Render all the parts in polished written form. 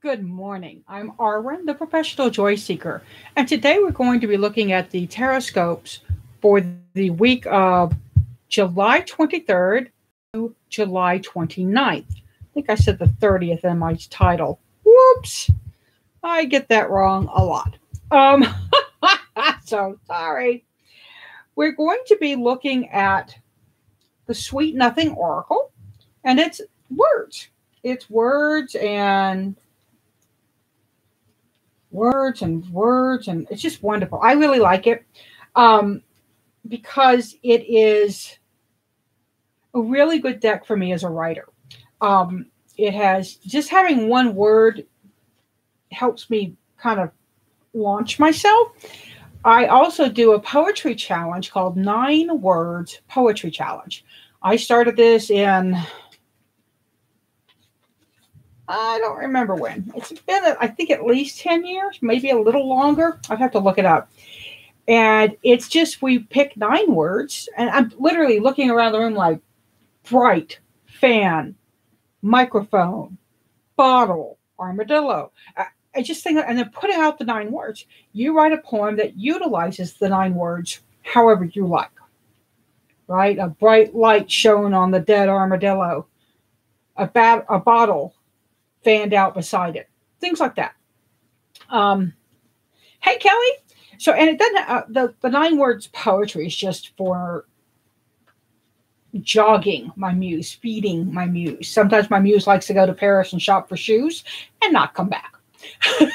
Good morning. I'm Arwen, the professional joy seeker, and today we're going to be looking at the Tarotscopes for the week of July 23rd to July 29th. I think I said the 30th in my title. Whoops! I get that wrong a lot. Um, so sorry. We're going to be looking at the Sweet Nothing Oracle, and it's words. It's words and it's just wonderful. I really like it because it is a really good deck for me as a writer. It has just having one word helps me kind of launch myself. I also do a poetry challenge called 9 Words Poetry Challenge. I started this in I don't remember when. It's been, I think, at least 10 years, maybe a little longer. I'd have to look it up. And it's just, we pick 9 words, and I'm literally looking around the room like bright, fan, microphone, bottle, armadillo. I just think, and then putting out the 9 words. You write a poem that utilizes the 9 words however you like, right? A bright light shone on the dead armadillo, a bottle fanned out beside it, things like that. Hey, Kelly. So, and it doesn't. The 9 words poetry is just for jogging my muse, feeding my muse. Sometimes my muse likes to go to Paris and shop for shoes and not come back.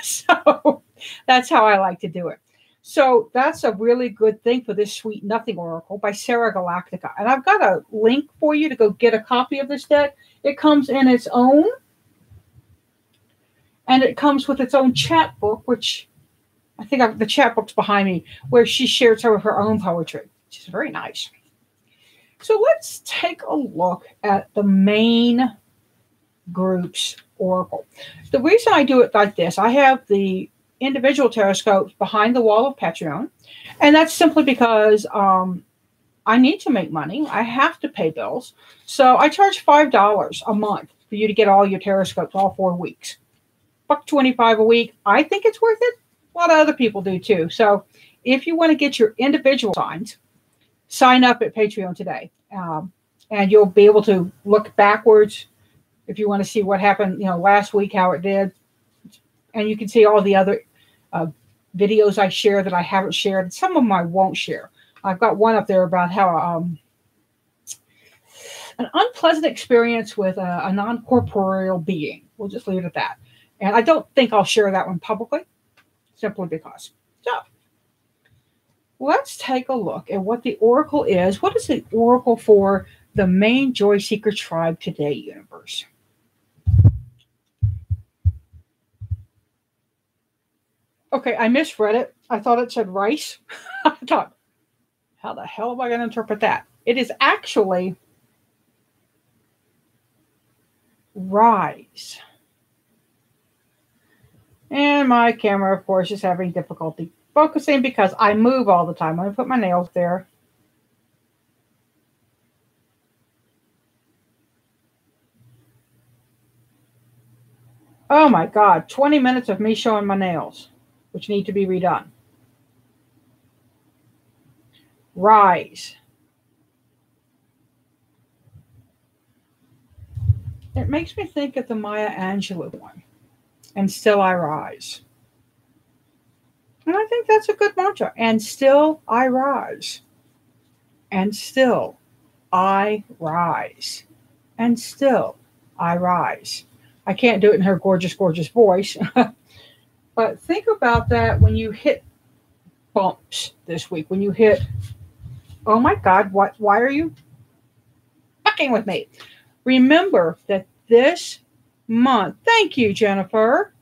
So that's how I like to do it. So that's a really good thing for this Sweet Nothing Oracle by Sarah Galactica. And I've got a link for you to go get a copy of this deck. It comes in its own. And it comes with its own chapbook, which I think the chapbook's behind me, where she shares some of her own poetry, which is very nice. So let's take a look at the main group's oracle. The reason I do it like this, I have the individual Tarotscopes behind the wall of Patreon, and that's simply because I need to make money. I have to pay bills. So I charge $5 a month for you to get all your Tarotscopes all 4 weeks. $1.25 a week. I think it's worth it. A lot of other people do too. So if you want to get your individual signs, sign up at Patreon today. And you'll be able to look backwards if you want to see what happened, last week, how it did. And you can see all the other videos I share that I haven't shared. Some of them I won't share. I've got one up there about how an unpleasant experience with a non-corporeal being. We'll just leave it at that. And I don't think I'll share that one publicly, simply because. So let's take a look at what the oracle is. What is the oracle for the main Joy Seeker Tribe today, universe? Okay, I misread it. I thought it said rice. I thought, how the hell am I going to interpret that? It is actually rise. And my camera, of course, is having difficulty focusing because I move all the time. I'm going to put my nails there. Oh my God, 20 minutes of me showing my nails, which need to be redone. Rise. It makes me think of the Maya Angelou one. And still I rise. And I think that's a good mantra. And still I rise. And still I rise. And still I rise. I can't do it in her gorgeous, gorgeous voice. But think about that when you hit bumps this week. When you hit, oh my God, why are you fucking with me? Remember that this month. Thank you, Jennifer.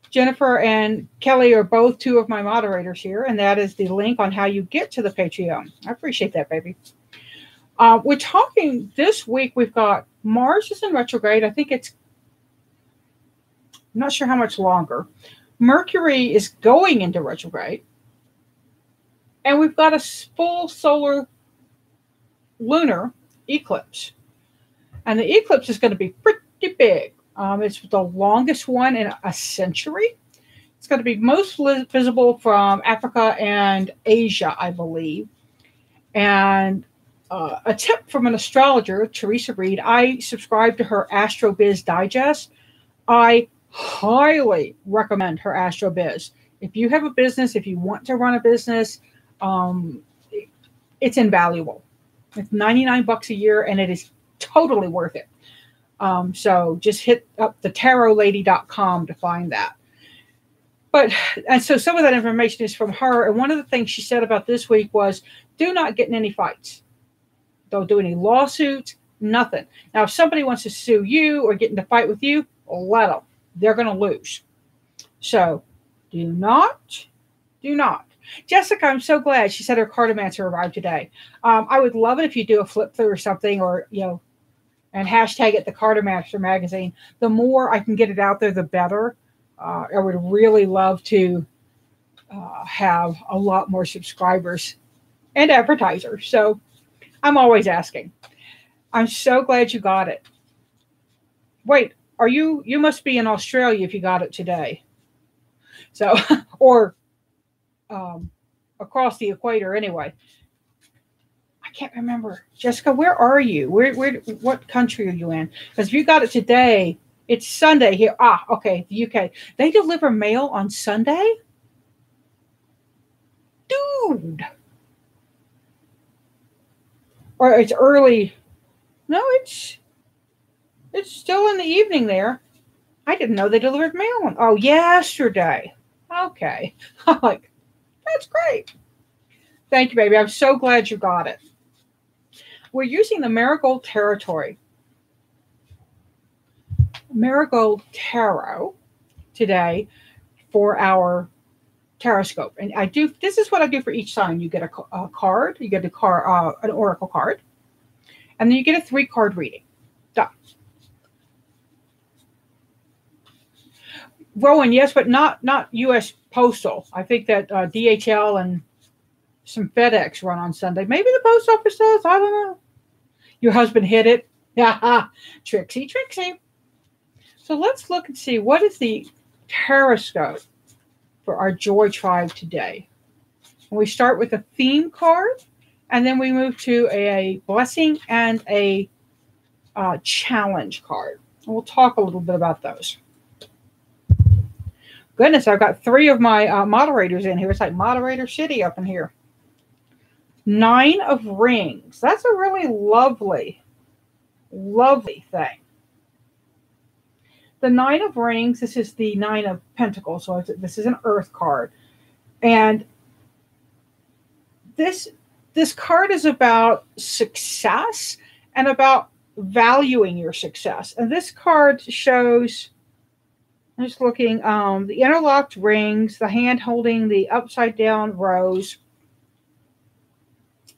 Jennifer and Kelly are both 2 of my moderators here, and that is the link on how you get to the Patreon. I appreciate that, baby. We're talking this week. We've got Mars is in retrograde. I think I'm not sure how much longer. Mercury is going into retrograde, and we've got a full solar lunar eclipse, and the eclipse is going to be pretty big. It's the longest one in a century. It's going to be most visible from Africa and Asia, I believe. And a tip from an astrologer, Teresa Reed, I subscribe to her AstroBiz Digest. I highly recommend her AstroBiz. If you have a business, if you want to run a business, it's invaluable. It's $99 a year, and it is totally worth it. So just hit up the tarotlady.com to find that. And so some of that information is from her. And one of the things she said about this week was, do not get in any fights. Don't do any lawsuits, nothing. Now, if somebody wants to sue you or get into a fight with you, let them. They're going to lose. So do not. Jessica, I'm so glad. She said her cartomancer arrived today. I would love it if you do a flip through or something, or, and hashtag it the Cartomancer magazine. The more I can get it out there, the better. I would really love to have a lot more subscribers and advertisers. So I'm always asking. I'm so glad you got it. Wait, you must be in Australia if you got it today. So, or across the equator anyway. I can't remember. Jessica, where are you? What country are you in? Because if you got it today, it's Sunday here. Okay, the UK. They deliver mail on Sunday? Dude. Or it's early. No, it's still in the evening there. I didn't know they delivered mail on. Yesterday. Okay. I'm like, that's great. Thank you, baby. I'm so glad you got it. We're using the Marigold Territory. Marigold Tarot today for our Tarotscope. And this is what I do for each sign. You get a card, you get an oracle card, and then you get a 3-card reading. Done. Rowan, yes, but not U.S. Postal. I think that DHL and some FedEx run on Sunday. Maybe the post office does. I don't know. Your husband hit it. Trixie. So let's look and see, what is the Tarotscope for our Joy Tribe today. And we start with a theme card, and then we move to a blessing and a challenge card. And we'll talk a little bit about those. Goodness, I've got 3 of my moderators in here. It's like moderator city up in here. 9 of Rings. That's a really lovely thing. The 9 of Rings, this is the 9 of Pentacles, so this is an Earth card. And this card is about success and about valuing your success. And this card shows, I'm just looking, the interlocked rings, the hand holding the upside down rose.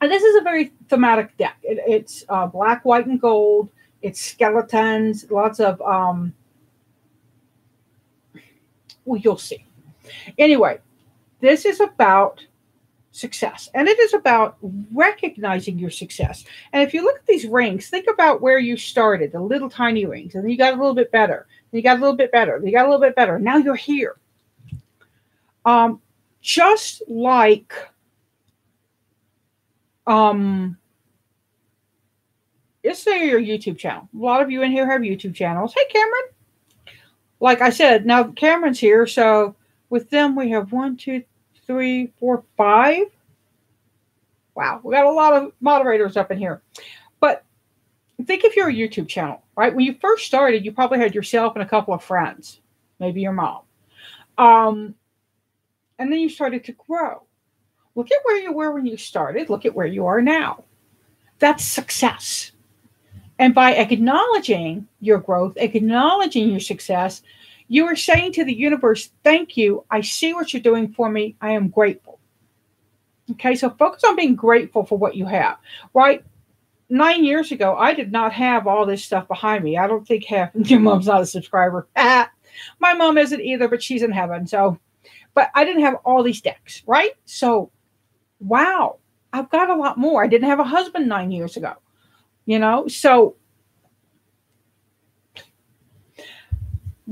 And this is a very thematic deck. It's black, white, and gold. It's skeletons, lots of... well, you'll see. Anyway, this is about success. And it is about recognizing your success. And if you look at these rings, think about where you started, the little tiny rings. And then you got a little bit better. Then you got a little bit better. Then you got a little bit better. Now you're here. Just like let's say your YouTube channel. A lot of you in here have YouTube channels. Hey, Cameron. Like I said, now Cameron's here. So with them, we have 1, 2, 3, 4, 5. Wow, we got a lot of moderators up in here. But think if you're a YouTube channel, right? When you first started, you probably had yourself and a couple of friends, maybe your mom. And then you started to grow. Look at where you were when you started. Look at where you are now. That's success. And by acknowledging your growth, acknowledging your success, you are saying to the universe, thank you. I see what you're doing for me. I am grateful. Okay, so focus on being grateful for what you have, right? 9 years ago, I did not have all this stuff behind me. I don't think your mom's not a subscriber. My mom isn't either, but she's in heaven. But I didn't have all these decks, right? So, wow, I've got a lot more. I didn't have a husband 9 years ago, so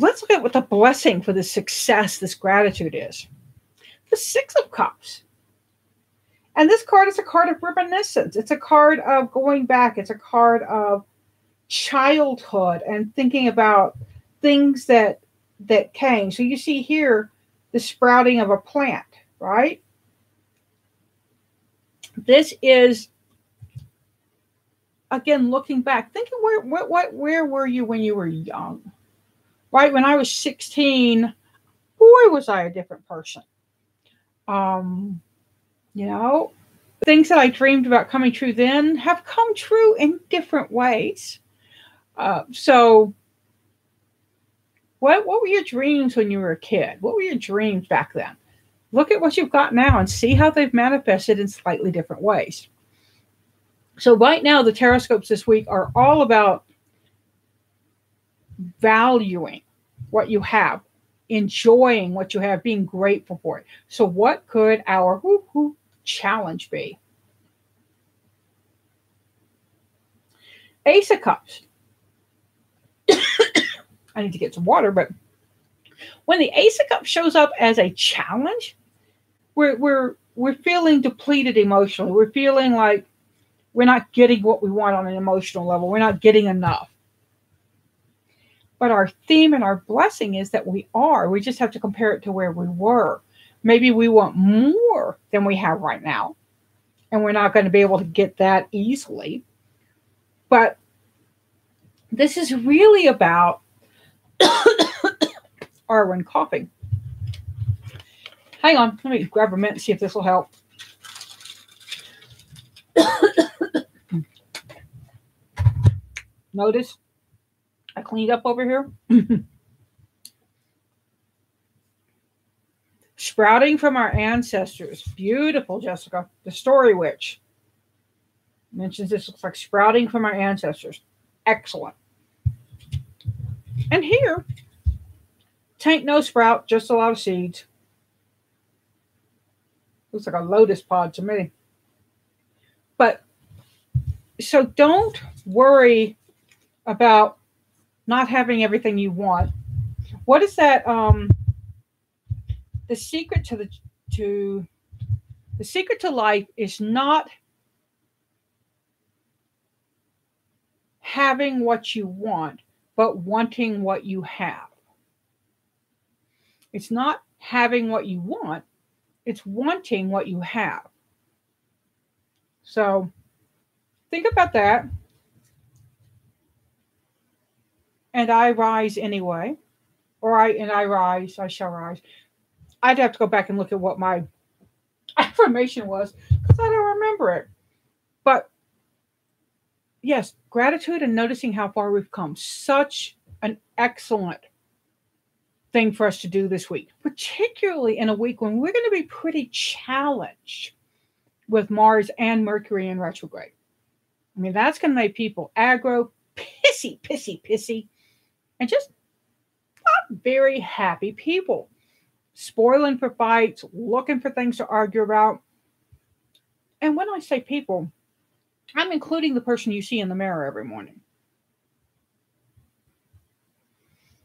let's look at what the blessing for this success, this gratitude is. The Six of Cups. And this card is a card of reminiscence. It's a card of going back. It's a card of childhood and thinking about things that came. So you see here the sprouting of a plant, right? This is, again, looking back, thinking where were you when you were young? Right? When I was 16, boy, was I a different person. You know, things that I dreamed about coming true then have come true in different ways. So what were your dreams when you were a kid? What were your dreams back then? Look at what you've got now and see how they've manifested in slightly different ways. So right now, the Tarotscopes this week are all about valuing what you have, enjoying what you have, being grateful for it. So what could our challenge be? Ace of Cups. I need to get some water, but when the Ace of Cups shows up as a challenge, we're feeling depleted emotionally. We're feeling like we're not getting what we want on an emotional level. We're not getting enough. But our theme and our blessing is that we are. We just have to compare it to where we were. Maybe we want more than we have right now, and we're not going to be able to get that easily. But this is really about Arwen coughing. Hang on, let me grab a mint and see if this will help. Notice I cleaned up over here. Sprouting from our ancestors. Beautiful, Jessica. The Story Witch mentions this looks like sprouting from our ancestors. Excellent. And here, tain't no sprout, just a lot of seeds. Looks like a lotus pod to me. But so don't worry about not having everything you want. What is that? The secret to life is not having what you want, but wanting what you have. It's not having what you want, it's wanting what you have. So think about that. And I rise anyway. Or I rise, I shall rise. I'd have to go back and look at what my affirmation was because I don't remember it. But yes, gratitude and noticing how far we've come. Such an excellent thing for us to do this week, particularly in a week when we're going to be pretty challenged with Mars and Mercury in retrograde. I mean, that's going to make people aggro, pissy, and just not very happy people. Spoiling for fights, looking for things to argue about. And when I say people, I'm including the person you see in the mirror every morning.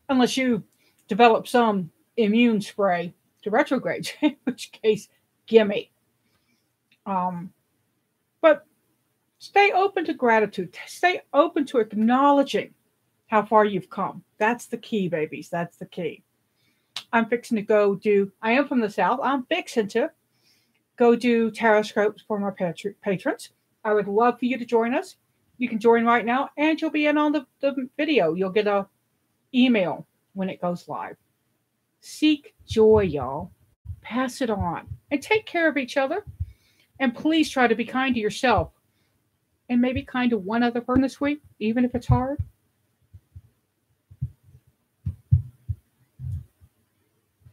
Unless you develop some immune spray to retrograde, in which case, gimme. But stay open to gratitude. Stay open to acknowledging how far you've come. That's the key, babies. That's the key. I'm fixing to go do, I am from the South. I'm fixing to go do Tarotscopes for my patrons. I would love for you to join us. You can join right now and you'll be in on the video. You'll get a email when it goes live. Seek joy, y'all. Pass it on and take care of each other. And please try to be kind to yourself and maybe kind to one other person this week, even if it's hard.